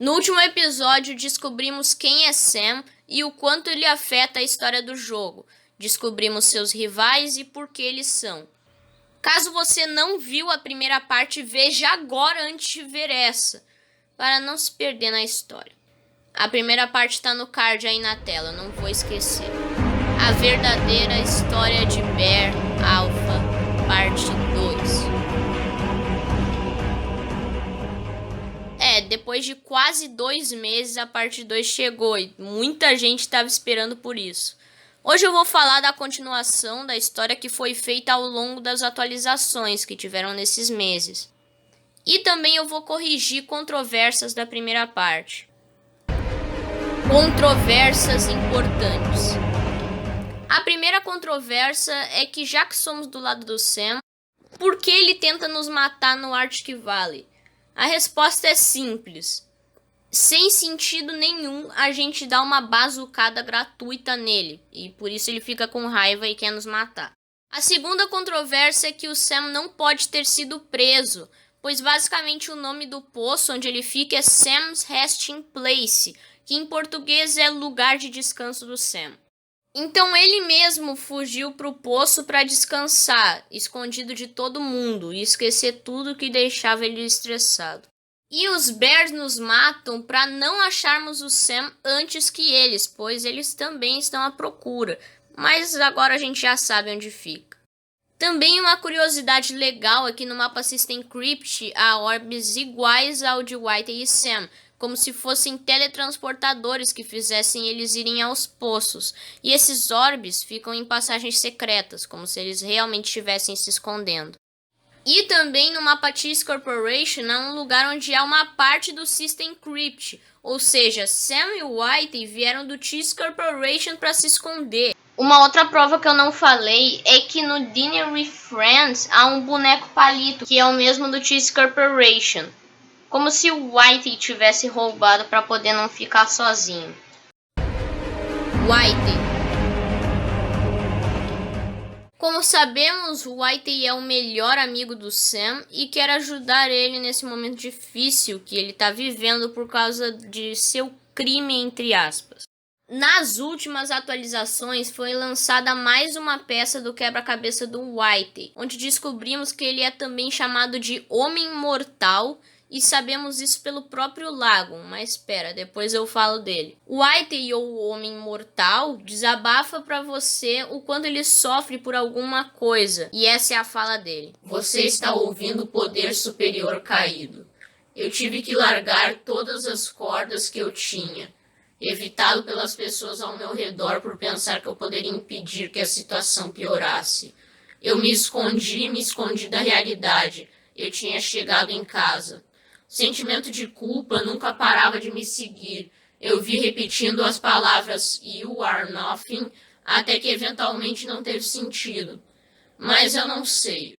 No último episódio, descobrimos quem é Sam e o quanto ele afeta a história do jogo. Descobrimos seus rivais e por que eles são. Caso você não viu a primeira parte, veja agora antes de ver essa, para não se perder na história. A primeira parte está no card aí na tela, não vou esquecer. A verdadeira história de Bear Alpha, parte 2. Depois de quase 2 meses a parte 2 chegou e muita gente estava esperando por isso. Hoje eu vou falar da continuação da história que foi feita ao longo das atualizações que tiveram nesses meses. E também eu vou corrigir controvérsias da primeira parte. Controvérsias importantes. A primeira controvérsia é que, já que somos do lado do Sam, por que ele tenta nos matar no Arctic Valley? A resposta é simples. Sem sentido nenhum, a gente dá uma bazucada gratuita nele, e por isso ele fica com raiva e quer nos matar. A segunda controvérsia é que o Sam não pode ter sido preso, pois basicamente o nome do poço onde ele fica é Sam's Resting Place, que em português é lugar de descanso do Sam. Então ele mesmo fugiu pro poço para descansar, escondido de todo mundo, e esquecer tudo que deixava ele estressado. E os Bears nos matam para não acharmos o Sam antes que eles, pois eles também estão à procura, mas agora a gente já sabe onde fica. Também uma curiosidade legal é que no mapa System Crypt há orbes iguais ao de Whitey e Sam, como se fossem teletransportadores que fizessem eles irem aos poços. E esses orbes ficam em passagens secretas, como se eles realmente estivessem se escondendo. E também no mapa Cheese Corporation há um lugar onde há uma parte do System Crypt, ou seja, Sam e Whitey vieram do Cheese Corporation para se esconder. Uma outra prova que eu não falei é que no Dinner with Friends há um boneco palito, que é o mesmo do Cheese Corporation. Como se o Whitey tivesse roubado para poder não ficar sozinho. Whitey. Como sabemos, o Whitey é o melhor amigo do Sam e quer ajudar ele nesse momento difícil que ele está vivendo por causa de seu crime, entre aspas. Nas últimas atualizações foi lançada mais uma peça do quebra-cabeça do Whitey, onde descobrimos que ele é também chamado de Homem Mortal. E sabemos isso pelo próprio Lago, mas espera, depois eu falo dele. O Whitey, ou o Homem Mortal, desabafa pra você o quanto ele sofre por alguma coisa. E essa é a fala dele. Você está ouvindo o poder superior caído. Eu tive que largar todas as cordas que eu tinha, evitado pelas pessoas ao meu redor por pensar que eu poderia impedir que a situação piorasse. Eu me escondi da realidade. Eu tinha chegado em casa. O sentimento de culpa nunca parava de me seguir. Eu vi repetindo as palavras "You are nothing" até que eventualmente não teve sentido. Mas eu não sei.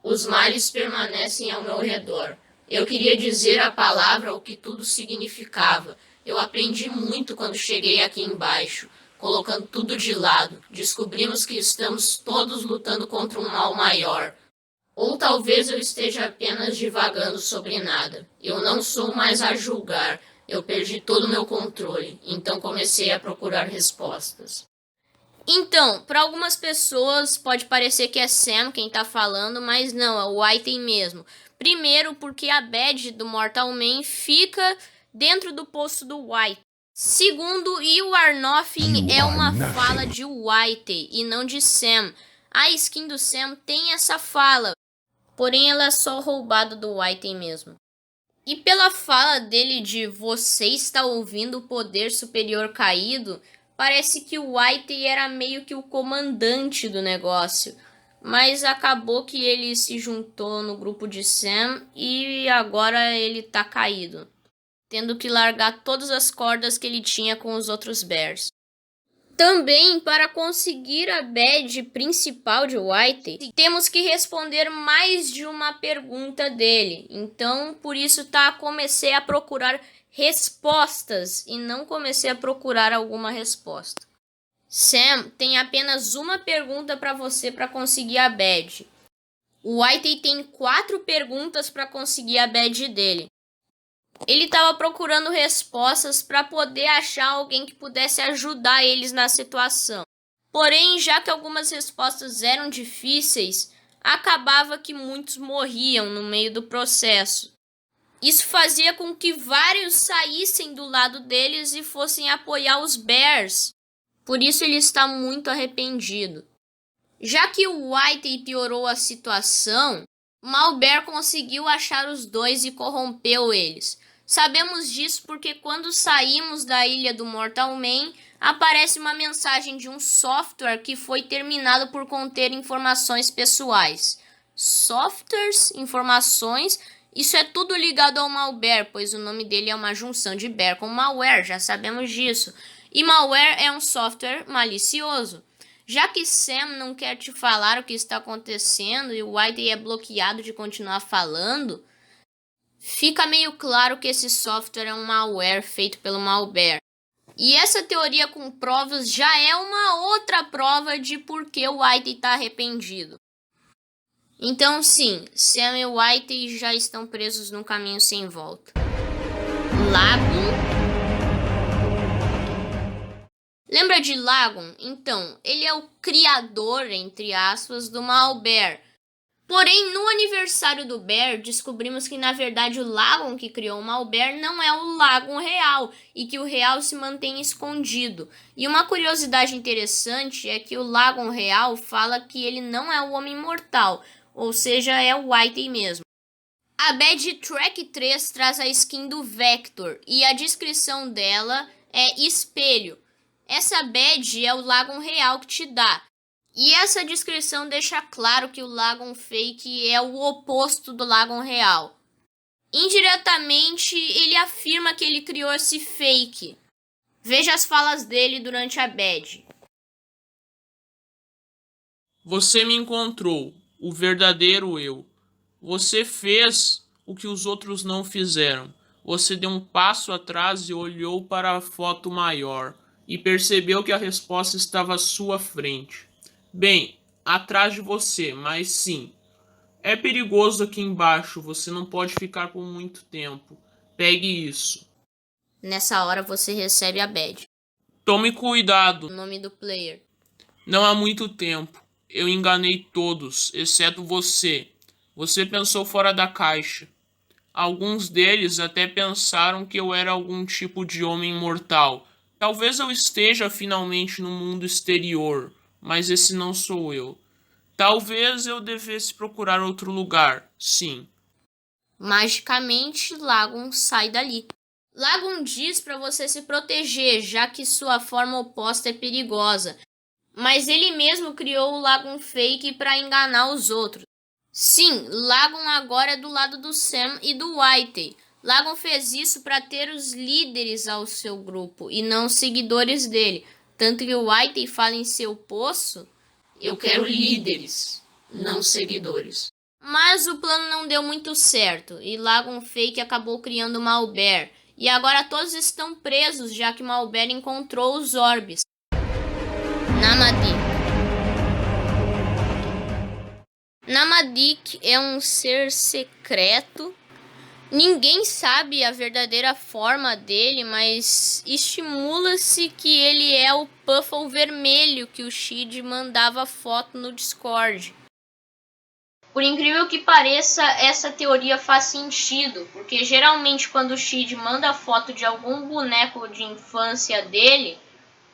Os males permanecem ao meu redor. Eu queria dizer a palavra o que tudo significava. Eu aprendi muito quando cheguei aqui embaixo, colocando tudo de lado. Descobrimos que estamos todos lutando contra um mal maior. Ou talvez eu esteja apenas divagando sobre nada. Eu não sou mais a julgar. Eu perdi todo o meu controle. Então comecei a procurar respostas. Então, para algumas pessoas pode parecer que é Sam quem tá falando, mas não, é o Whitey mesmo. Primeiro porque a badge do Mortal Man fica dentro do poço do Whitey. Segundo, You Are Nothing é uma fala de Whitey e não de Sam. A skin do Sam tem essa fala, porém ela é só roubada do Whitey mesmo. E pela fala dele de "você está ouvindo o poder superior caído", parece que o Whitey era meio que o comandante do negócio. Mas acabou que ele se juntou no grupo de Sam e agora ele tá caído, tendo que largar todas as cordas que ele tinha com os outros Bears. Também, para conseguir a badge principal de Whitey, temos que responder mais de uma pergunta dele. Então, por isso comecei a procurar respostas e não comecei a procurar alguma resposta. Sam tem apenas uma pergunta para você para conseguir a badge. O Whitey tem 4 perguntas para conseguir a badge dele. Ele estava procurando respostas para poder achar alguém que pudesse ajudar eles na situação. Porém, já que algumas respostas eram difíceis, acabava que muitos morriam no meio do processo. Isso fazia com que vários saíssem do lado deles e fossem apoiar os Bears. Por isso ele está muito arrependido. Já que o Whitey piorou a situação, Malbear conseguiu achar os dois e corrompeu eles. Sabemos disso porque quando saímos da ilha do Mortal Man, aparece uma mensagem de um software que foi terminado por conter informações pessoais. Softwares, informações, isso é tudo ligado ao malware, pois o nome dele é uma junção de bear com malware, já sabemos disso. E malware é um software malicioso. Já que Sam não quer te falar o que está acontecendo e o Whitey é bloqueado de continuar falando, fica meio claro que esse software é um malware feito pelo malware. E essa teoria com provas já é uma outra prova de por que o Whitey está arrependido. Então sim, Sam e Whitey já estão presos num caminho sem volta. Lagoon. Lembra de Lagoon? Então, ele é o criador, entre aspas, do malware. Porém, no aniversário do Bear, descobrimos que na verdade o Lagoon que criou o malware não é o Lagoon real e que o real se mantém escondido. E uma curiosidade interessante é que o Lagoon real fala que ele não é o Homem Mortal, ou seja, é o Whitey mesmo. A Badge Track 3 traz a skin do Vector e a descrição dela é espelho. Essa badge é o Lagoon real que te dá. E essa descrição deixa claro que o Lagoon fake é o oposto do Lagoon real. Indiretamente, ele afirma que ele criou esse fake. Veja as falas dele durante a badge. Você me encontrou, o verdadeiro eu. Você fez o que os outros não fizeram. Você deu um passo atrás e olhou para a foto maior e percebeu que a resposta estava à sua frente. Bem, atrás de você, mas sim. É perigoso aqui embaixo, você não pode ficar por muito tempo. Pegue isso. Nessa hora você recebe a badge. Tome cuidado. O nome do player. Não há muito tempo. Eu enganei todos, exceto você. Você pensou fora da caixa. Alguns deles até pensaram que eu era algum tipo de homem mortal. Talvez eu esteja finalmente no mundo exterior, mas esse não sou eu. Talvez eu devesse procurar outro lugar, sim. Magicamente, Lagoon sai dali. Lagoon diz para você se proteger, já que sua forma oposta é perigosa. Mas ele mesmo criou o Lagoon fake para enganar os outros. Sim, Lagoon agora é do lado do Sam e do Whitey. Lagoon fez isso para ter os líderes ao seu grupo e não os seguidores dele. Tanto que o Whitey fala em seu poço: Eu quero líderes, não seguidores. Mas o plano não deu muito certo e Lagoon Fake acabou criando malware. E agora todos estão presos, já que malware encontrou os orbes. Namadik. Namadik é um ser secreto. Ninguém sabe a verdadeira forma dele, mas estimula-se que ele é o Puffle vermelho que o Shid mandava foto no Discord. Por incrível que pareça, essa teoria faz sentido, porque geralmente quando o Shid manda foto de algum boneco de infância dele,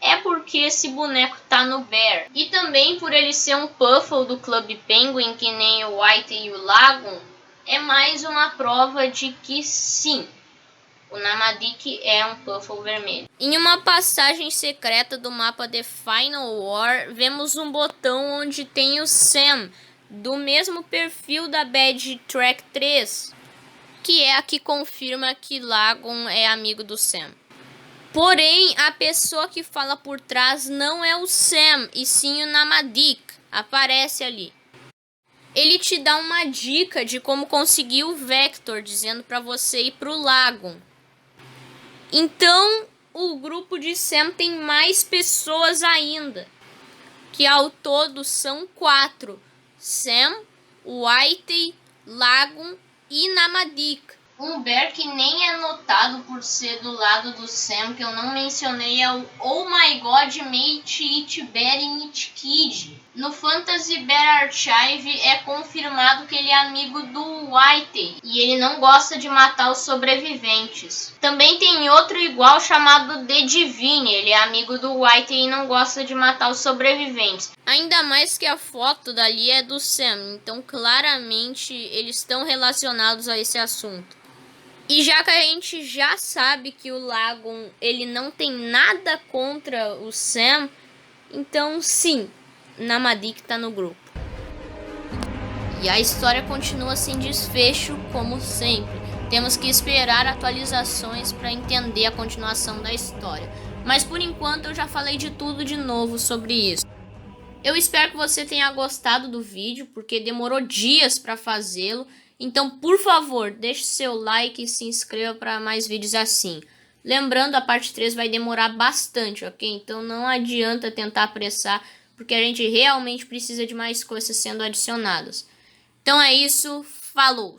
é porque esse boneco tá no Bear. E também por ele ser um Puffle do Club Penguin, que nem o Whitey e o Lagoon, é mais uma prova de que sim, o Namadik é um Puffle vermelho. Em uma passagem secreta do mapa The Final War, vemos um botão onde tem o Sam, do mesmo perfil da Badge Track 3, que é a que confirma que Lagoon é amigo do Sam. Porém, a pessoa que fala por trás não é o Sam, e sim o Namadik, aparece ali. Ele te dá uma dica de como conseguir o Vector, dizendo para você ir pro Lagoon. Então, o grupo de Sam tem mais pessoas ainda, que ao todo são 4. Sam, Whitey, Lagoon e Namadik. Um bear que nem é notado por ser do lado do Sam, que eu não mencionei, é o Oh My God Mate It Bear in It Kid. No Fantasy Bear Archive é confirmado que ele é amigo do Whitey e ele não gosta de matar os sobreviventes. Também tem outro igual chamado The Divine, ele é amigo do Whitey e não gosta de matar os sobreviventes. Ainda mais que a foto dali é do Sam, então claramente eles estão relacionados a esse assunto. E já que a gente já sabe que o Lagon ele não tem nada contra o Sam, então sim, Namadik tá no grupo. E a história continua sem desfecho, como sempre. Temos que esperar atualizações para entender a continuação da história. Mas por enquanto eu já falei de tudo de novo sobre isso. Eu espero que você tenha gostado do vídeo, porque demorou dias para fazê-lo. Então, por favor, deixe seu like e se inscreva para mais vídeos assim. Lembrando, a parte 3 vai demorar bastante, ok? Então não adianta tentar apressar, porque a gente realmente precisa de mais coisas sendo adicionadas. Então é isso, falou!